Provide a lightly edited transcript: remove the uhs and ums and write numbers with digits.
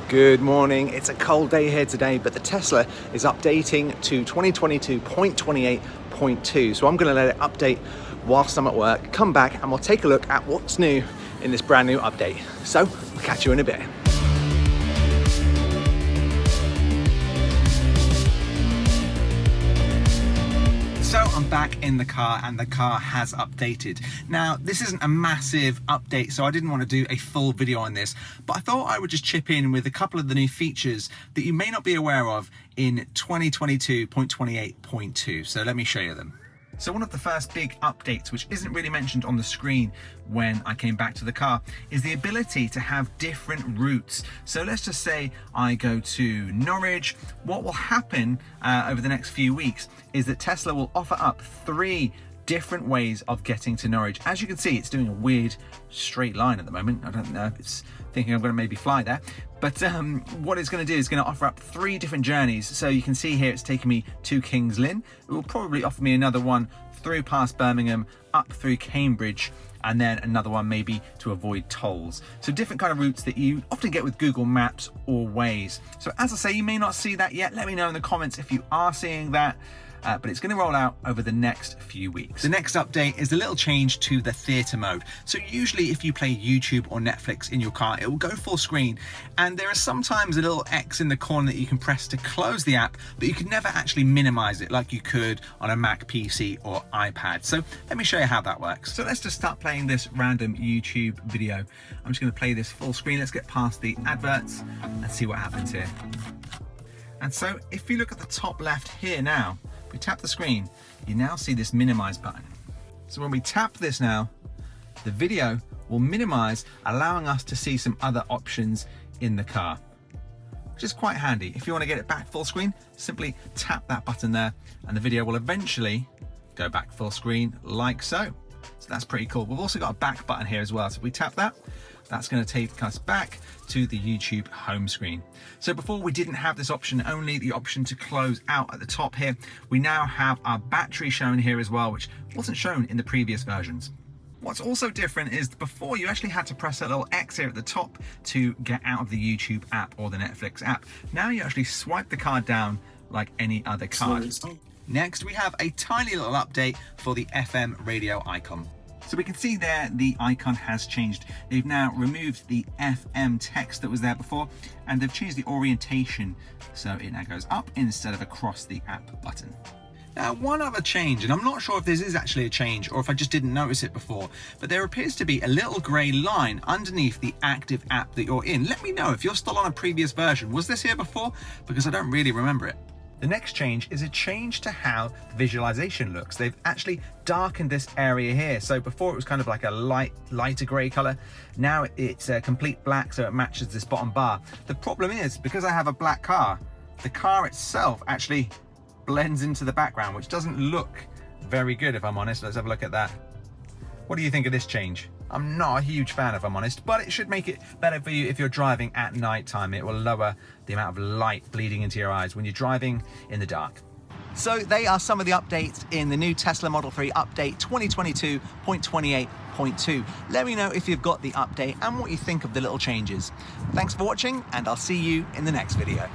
Good morning. It's a cold day here today, but the Tesla is updating to 2022.28.2. So I'm going to let it update whilst I'm at work, come back and we'll take a look at what's new in this brand new update. So I'll catch you in a bit. So I'm back in the car and the car has updated. Now, this isn't a massive update, so I didn't want to do a full video on this, but I thought I would just chip in with a couple of the new features that you may not be aware of in 2022.28.2. So let me show you them. So one of the first big updates, which isn't really mentioned on the screen when I came back to the car, is the ability to have different routes. So let's just say I go to Norwich. What will happen over the next few weeks is that Tesla will offer up 3 different ways of getting to Norwich. As you can see, it's doing a weird straight line at the moment. I don't know if it's thinking I'm going to maybe fly there, but what it's going to do is going to offer up 3 different journeys. So you can see here it's taking me to King's Lynn. It will probably offer me another one through past Birmingham, up through Cambridge, and then another one maybe to avoid tolls. So different kind of routes that you often get with Google Maps or Waze. So as I say, you may not see that yet. Let me know in the comments if you are seeing that. But it's going to roll out over the next few weeks. The next update is a little change to the theatre mode. So usually if you play YouTube or Netflix in your car, it will go full screen. And there is sometimes a little X in the corner that you can press to close the app, but you can never actually minimize it like you could on a Mac PC or iPad. So let me show you how that works. So let's just start playing this random YouTube video. I'm just going to play this full screen. Let's get past the adverts and see what happens here. And so if you look at the top left here now, if we tap the screen, you now see this minimize button. So when we tap this now, the video will minimize, allowing us to see some other options in the car, which is quite handy. If you want to get it back full screen, simply tap that button there and the video will eventually go back full screen like so. So that's pretty cool. We've also got a back button here as well. So if we tap that, that's going to take us back to the YouTube home screen. So before we didn't have this option, only the option to close out at the top here. We now have our battery shown here as well, which wasn't shown in the previous versions. What's also different is before you actually had to press that little X here at the top to get out of the YouTube app or the Netflix app. Now you actually swipe the card down like any other card. Next, we have a tiny little update for the FM radio icon. So we can see there the icon has changed. They've now removed the FM text that was there before, and they've changed the orientation so it now goes up instead of across the app button. Now, one other change, and I'm not sure if this is actually a change or if I just didn't notice it before, but there appears to be a little grey line underneath the active app that you're in. Let me know if you're still on a previous version. Was this here before? Because I don't really remember it. The next change is a change to how the visualization looks. They've actually darkened this area here. So before it was kind of like a lighter gray color. Now it's a complete black, so it matches this bottom bar. The problem is, because I have a black car, the car itself actually blends into the background, which doesn't look very good, if I'm honest. Let's have a look at that. What do you think of this change? I'm not a huge fan, if I'm honest, but it should make it better for you if you're driving at night time. It will lower the amount of light bleeding into your eyes when you're driving in the dark. So they are some of the updates in the new Tesla Model 3 update 2022.28.2. Let me know if you've got the update and what you think of the little changes. Thanks for watching, and I'll see you in the next video.